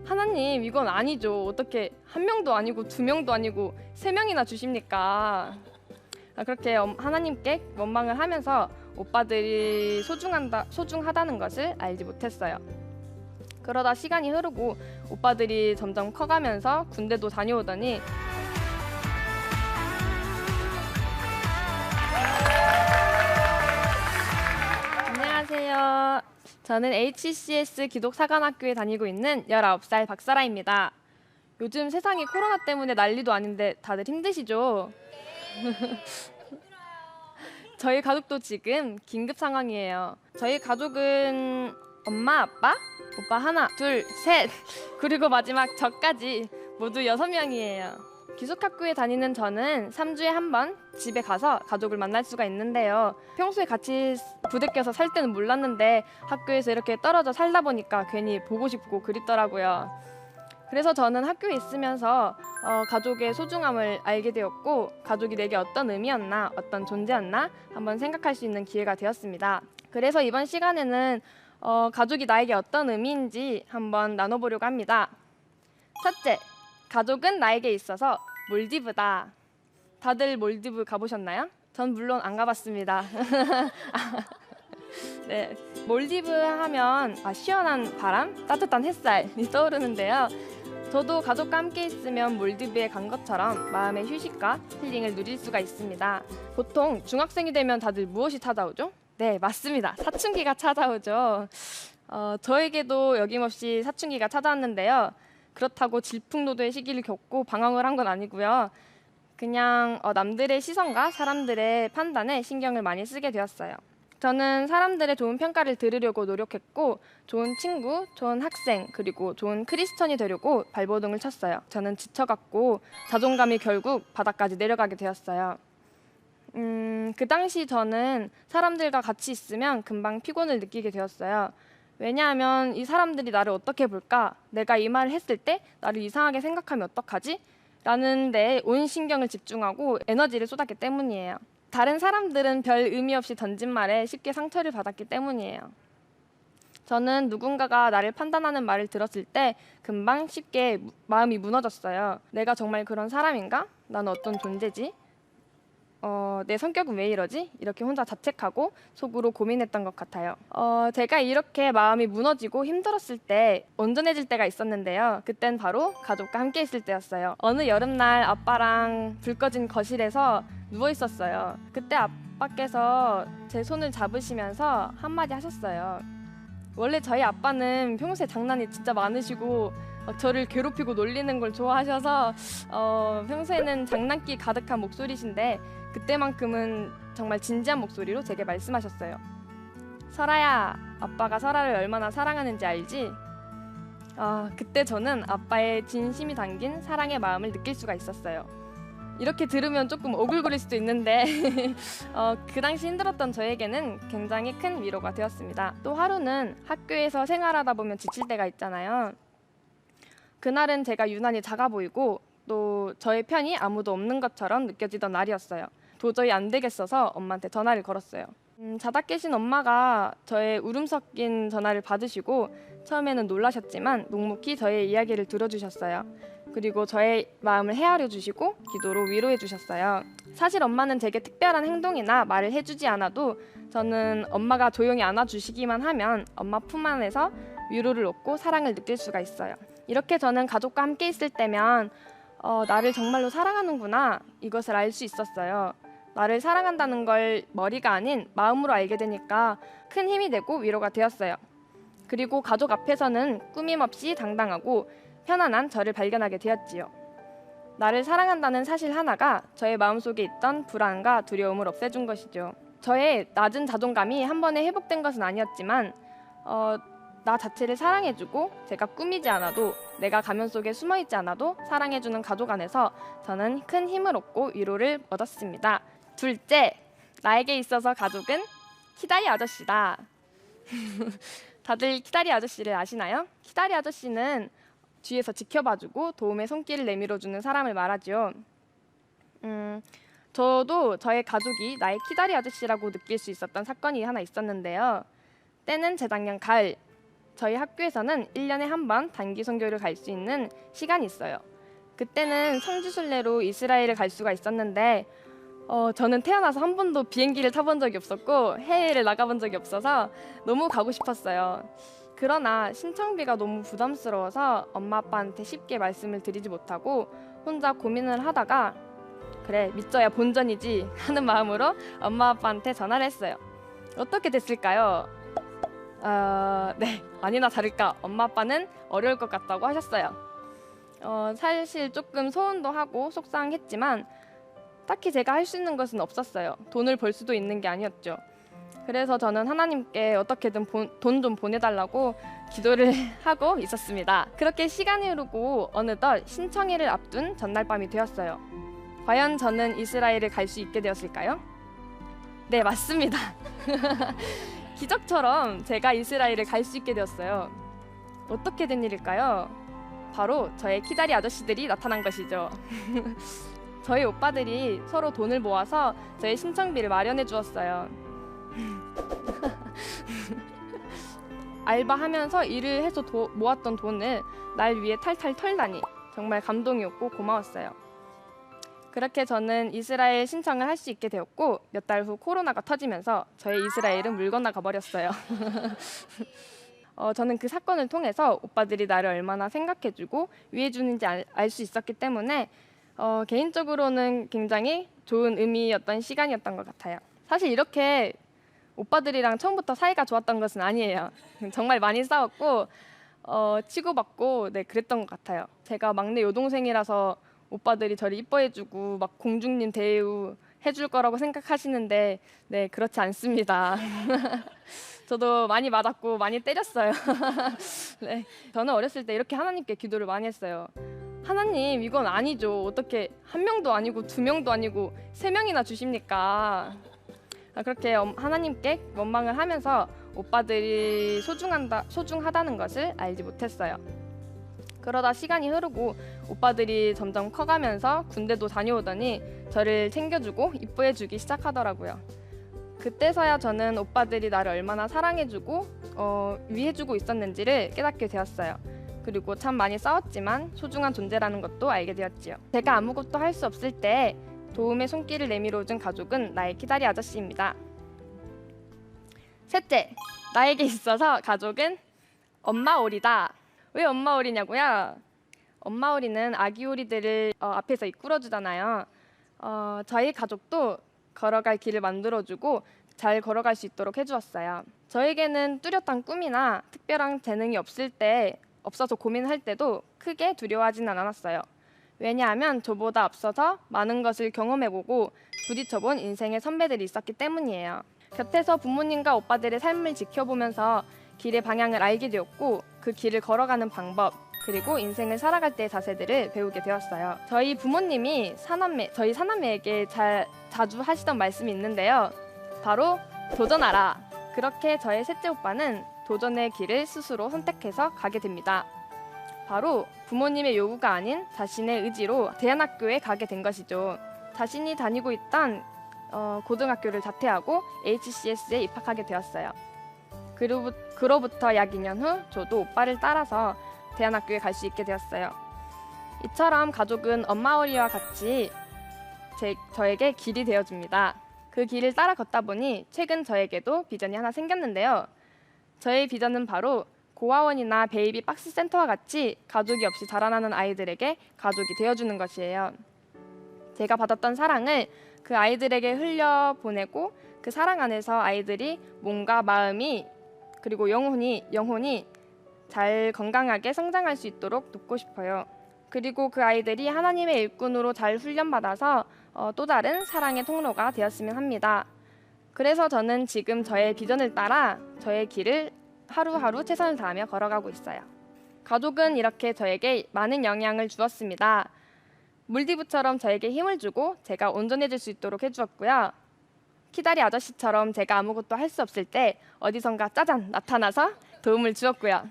하나님, 이건 아니죠. 어떻게 한 명도 아니고 두 명도 아니고 세 명이나 주십니까? 그렇게 하나님께 원망을 하면서 오빠들이 소중하다는 것을 알지 못했어요. 그러다 시간이 흐르고 오빠들이 점점 커가면서 군대도 다녀오더니 안녕하세요. 저는 HCS 기독사관학교에 다니고 있는 19살 박사라입니다. 요즘 세상이 코로나 때문에 난리도 아닌데 다들 힘드시죠? 저희 가족도 지금 긴급 상황이에요. 저희 가족은 엄마, 아빠, 오빠 하나, 둘, 셋, 그리고 마지막 저까지 모두 6명이에요. 기숙학교에 다니는 저는 3주에 한 번 집에 가서 가족을 만날 수가 있는데요. 평소에 같이 부대 껴서 살 때는 몰랐는데 학교에서 이렇게 떨어져 살다 보니까 괜히 보고 싶고 그립더라고요. 그래서 저는 학교에 있으면서 가족의 소중함을 알게 되었고 가족이 내게 어떤 의미였나, 어떤 존재였나 한번 생각할 수 있는 기회가 되었습니다. 그래서 이번 시간에는 가족이 나에게 어떤 의미인지 한번 나눠보려고 합니다. 첫째, 가족은 나에게 있어서 몰디브다. 다들 몰디브 가보셨나요? 전 물론 안 가봤습니다. 네, 몰디브 하면 시원한 바람, 따뜻한 햇살이 떠오르는데요. 저도 가족과 함께 있으면 몰디브에 간 것처럼 마음의 휴식과 힐링을 누릴 수가 있습니다. 보통 중학생이 되면 다들 무엇이 찾아오죠? 네, 맞습니다. 사춘기가 찾아오죠. 저에게도 여김없이 사춘기가 찾아왔는데요. 그렇다고 질풍노도의 시기를 겪고 방황을 한 건 아니고요. 그냥 남들의 시선과 사람들의 판단에 신경을 많이 쓰게 되었어요. 저는 사람들의 좋은 평가를 들으려고 노력했고 좋은 친구, 좋은 학생, 그리고 좋은 크리스천이 되려고 발버둥을 쳤어요. 저는 지쳐갔고 자존감이 결국 바닥까지 내려가게 되었어요. 그 당시 저는 사람들과 같이 있으면 금방 피곤을 느끼게 되었어요. 왜냐하면 이 사람들이 나를 어떻게 볼까? 내가 이 말을 했을 때 나를 이상하게 생각하면 어떡하지? 라는 데 온 신경을 집중하고 에너지를 쏟았기 때문이에요. 다른 사람들은 별 의미 없이 던진 말에 쉽게 상처를 받았기 때문이에요. 저는 누군가가 나를 판단하는 말을 들었을 때 금방 쉽게 마음이 무너졌어요. 내가 정말 그런 사람인가? 나는 어떤 존재지? 내 성격은 왜 이러지? 이렇게 혼자 자책하고 속으로 고민했던 것 같아요. 제가 이렇게 마음이 무너지고 힘들었을 때 온전해질 때가 있었는데요. 그땐 바로 가족과 함께 있을 때였어요. 어느 여름날 아빠랑 불 꺼진 거실에서 누워 있었어요. 그때 아빠께서 제 손을 잡으시면서 한마디 하셨어요. 원래 저희 아빠는 평소에 장난이 진짜 많으시고 저를 괴롭히고 놀리는 걸 좋아하셔서 평소에는 장난기 가득한 목소리신데 그때만큼은 정말 진지한 목소리로 제게 말씀하셨어요. 설아야, 아빠가 설아를 얼마나 사랑하는지 알지? 그때 저는 아빠의 진심이 담긴 사랑의 마음을 느낄 수가 있었어요. 이렇게 들으면 조금 오글거릴 수도 있는데 그 당시 힘들었던 저에게는 굉장히 큰 위로가 되었습니다. 또 하루는 학교에서 생활하다 보면 지칠 때가 있잖아요. 그날은 제가 유난히 작아 보이고 또 저의 편이 아무도 없는 것처럼 느껴지던 날이었어요. 도저히 안 되겠어서 엄마한테 전화를 걸었어요. 자다 깨신 엄마가 저의 울음 섞인 전화를 받으시고 처음에는 놀라셨지만 묵묵히 저의 이야기를 들어주셨어요. 그리고 저의 마음을 헤아려 주시고 기도로 위로해 주셨어요. 사실 엄마는 제게 특별한 행동이나 말을 해주지 않아도 저는 엄마가 조용히 안아주시기만 하면 엄마 품 안에서 위로를 얻고 사랑을 느낄 수가 있어요. 이렇게 저는 가족과 함께 있을 때면 나를 정말로 사랑하는구나 이것을 알 수 있었어요. 나를 사랑한다는 걸 머리가 아닌 마음으로 알게 되니까 큰 힘이 되고 위로가 되었어요. 그리고 가족 앞에서는 꾸밈없이 당당하고 편안한 저를 발견하게 되었지요. 나를 사랑한다는 사실 하나가 저의 마음속에 있던 불안과 두려움을 없애준 것이죠. 저의 낮은 자존감이 한 번에 회복된 것은 아니었지만 나 자체를 사랑해주고 제가 꾸미지 않아도 내가 가면 속에 숨어있지 않아도 사랑해주는 가족 안에서 저는 큰 힘을 얻고 위로를 얻었습니다. 둘째, 나에게 있어서 가족은 키다리 아저씨다. 다들 키다리 아저씨를 아시나요? 키다리 아저씨는 뒤에서 지켜봐주고 도움의 손길을 내밀어주는 사람을 말하죠. 저도 저의 가족이 나의 키다리 아저씨라고 느낄 수 있었던 사건이 하나 있었는데요. 때는 재작년 가을, 저희 학교에서는 1년에 한 번 단기 선교를 갈 수 있는 시간이 있어요. 그때는 성지순례로 이스라엘을 갈 수가 있었는데 저는 태어나서 한 번도 비행기를 타본 적이 없었고 해외를 나가본 적이 없어서 너무 가고 싶었어요. 그러나 신청비가 너무 부담스러워서 엄마 아빠한테 쉽게 말씀을 드리지 못하고 혼자 고민을 하다가 그래 믿져야 본전이지 하는 마음으로 엄마 아빠한테 전화를 했어요. 어떻게 됐을까요? 네, 아니나 다를까 엄마 아빠는 어려울 것 같다고 하셨어요. 사실 조금 소원도 하고 속상했지만 딱히 제가 할 수 있는 것은 없었어요. 돈을 벌 수도 있는 게 아니었죠. 그래서 저는 하나님께 어떻게든 돈 좀 보내달라고 기도를 하고 있었습니다. 그렇게 시간이 흐르고 어느덧 신청일을 앞둔 전날 밤이 되었어요. 과연 저는 이스라엘을 갈 수 있게 되었을까요? 네, 맞습니다. 기적처럼 제가 이스라엘을 갈 수 있게 되었어요. 어떻게 된 일일까요? 바로 저의 키다리 아저씨들이 나타난 것이죠. 저희 오빠들이 서로 돈을 모아서 저의 신청비를 마련해 주었어요. 알바하면서 일을 해서 모았던 돈을 날 위해 탈탈 털다니 정말 감동이었고 고마웠어요. 그렇게 저는 이스라엘 신청을 할 수 있게 되었고 몇 달 후 코로나가 터지면서 저의 이스라엘은 물 건너가 버렸어요. 저는 그 사건을 통해서 오빠들이 나를 얼마나 생각해주고 위해주는지 알 수 있었기 때문에 개인적으로는 굉장히 좋은 의미였던 시간이었던 것 같아요. 사실 이렇게 오빠들이랑 처음부터 사이가 좋았던 것은 아니에요. 정말 많이 싸웠고 치고받고 네, 그랬던 것 같아요. 제가 막내 여동생이라서 오빠들이 저를 이뻐해주고 막 공주님 대우 해줄 거라고 생각하시는데 네, 그렇지 않습니다. 저도 많이 맞았고 많이 때렸어요. 네, 저는 어렸을 때 이렇게 하나님께 기도를 많이 했어요. 하나님, 이건 아니죠. 어떻게 한 명도 아니고 두 명도 아니고 세 명이나 주십니까? 그렇게 하나님께 원망을 하면서 오빠들이 소중하다는 것을 알지 못했어요. 그러다 시간이 흐르고 오빠들이 점점 커가면서 군대도 다녀오더니 저를 챙겨주고 이뻐해주기 시작하더라고요. 그때서야 저는 오빠들이 나를 얼마나 사랑해주고 위해주고 있었는지를 깨닫게 되었어요. 그리고 참 많이 싸웠지만 소중한 존재라는 것도 알게 되었지요. 제가 아무것도 할 수 없을 때 도움의 손길을 내밀어준 가족은 나의 키다리 아저씨입니다. 셋째, 나에게 있어서 가족은 엄마 오리다. 왜 엄마 오리냐고요? 엄마 오리는 아기 오리들을 앞에서 이끌어주잖아요. 저희 가족도 걸어갈 길을 만들어주고 잘 걸어갈 수 있도록 해주었어요. 저에게는 뚜렷한 꿈이나 특별한 재능이 없어서 고민할 때도 크게 두려워하지는 않았어요. 왜냐하면 저보다 앞서서 많은 것을 경험해보고 부딪혀본 인생의 선배들이 있었기 때문이에요. 곁에서 부모님과 오빠들의 삶을 지켜보면서 길의 방향을 알게 되었고 그 길을 걸어가는 방법 그리고 인생을 살아갈 때의 자세들을 배우게 되었어요. 저희 부모님이 저희 사남매에게 자주 하시던 말씀이 있는데요. 바로 도전하라. 그렇게 저의 셋째 오빠는 도전의 길을 스스로 선택해서 가게 됩니다. 바로 부모님의 요구가 아닌 자신의 의지로 대안학교에 가게 된 것이죠. 자신이 다니고 있던 고등학교를 자퇴하고 HCS에 입학하게 되었어요. 그로부터 약 2년 후 저도 오빠를 따라서 대안학교에 갈 수 있게 되었어요. 이처럼 가족은 엄마 오리와 같이 저에게 길이 되어줍니다. 그 길을 따라 걷다 보니 최근 저에게도 비전이 하나 생겼는데요. 저의 비전은 바로 고아원이나 베이비 박스 센터와 같이 가족이 없이 자라나는 아이들에게 가족이 되어주는 것이에요. 제가 받았던 사랑을 그 아이들에게 흘려보내고 그 사랑 안에서 아이들이 몸과 마음이 그리고 영혼이 잘 건강하게 성장할 수 있도록 돕고 싶어요. 그리고 그 아이들이 하나님의 일꾼으로 잘 훈련받아서 또 다른 사랑의 통로가 되었으면 합니다. 그래서 저는 지금 저의 비전을 따라 저의 길을 하루하루 최선을 다하며 걸어가고 있어요. 가족은 이렇게 저에게 많은 영향을 주었습니다. 몰디브처럼 저에게 힘을 주고 제가 온전해질 수 있도록 해주었고요. 키다리 아저씨처럼 제가 아무것도 할 수 없을 때 어디선가 짜잔 나타나서 도움을 주었고요.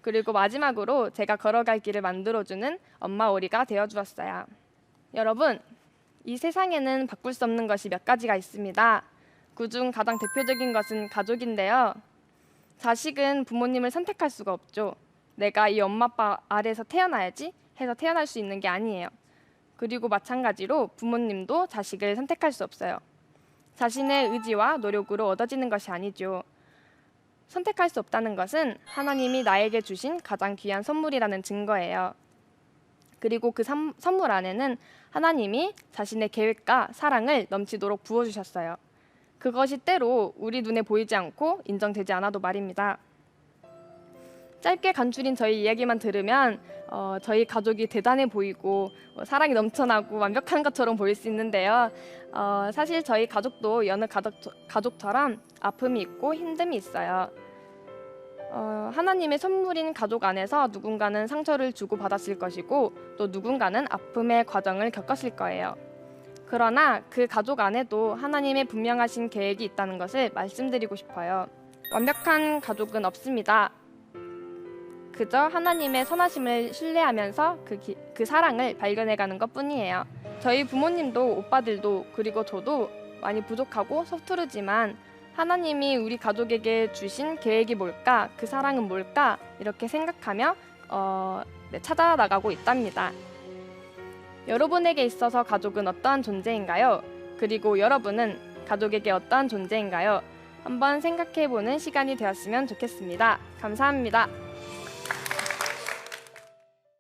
그리고 마지막으로 제가 걸어갈 길을 만들어주는 엄마 오리가 되어주었어요. 여러분, 이 세상에는 바꿀 수 없는 것이 몇 가지가 있습니다. 그중 가장 대표적인 것은 가족인데요. 자식은 부모님을 선택할 수가 없죠. 내가 이 엄마 아빠 아래에서 태어나야지 해서 태어날 수 있는 게 아니에요. 그리고 마찬가지로 부모님도 자식을 선택할 수 없어요. 자신의 의지와 노력으로 얻어지는 것이 아니죠. 선택할 수 없다는 것은 하나님이 나에게 주신 가장 귀한 선물이라는 증거예요. 그리고 그 선물 안에는 하나님이 자신의 계획과 사랑을 넘치도록 부어주셨어요. 그것이 때로 우리 눈에 보이지 않고 인정되지 않아도 말입니다. 짧게 간추린 저희 이야기만 들으면 저희 가족이 대단해 보이고 사랑이 넘쳐나고 완벽한 것처럼 보일 수 있는데요. 사실 저희 가족도 여느 가족처럼 아픔이 있고 힘듦이 있어요. 하나님의 선물인 가족 안에서 누군가는 상처를 주고받았을 것이고 또 누군가는 아픔의 과정을 겪었을 거예요. 그러나 그 가족 안에도 하나님의 분명하신 계획이 있다는 것을 말씀드리고 싶어요. 완벽한 가족은 없습니다. 그저 하나님의 선하심을 신뢰하면서 그 사랑을 발견해가는 것뿐이에요. 저희 부모님도 오빠들도 그리고 저도 많이 부족하고 서투르지만 하나님이 우리 가족에게 주신 계획이 뭘까? 그 사랑은 뭘까? 이렇게 생각하며 찾아나가고 있답니다. 여러분에게 있어서 가족은 어떠한 존재인가요? 그리고 여러분은 가족에게 어떠한 존재인가요? 한번 생각해보는 시간이 되었으면 좋겠습니다. 감사합니다.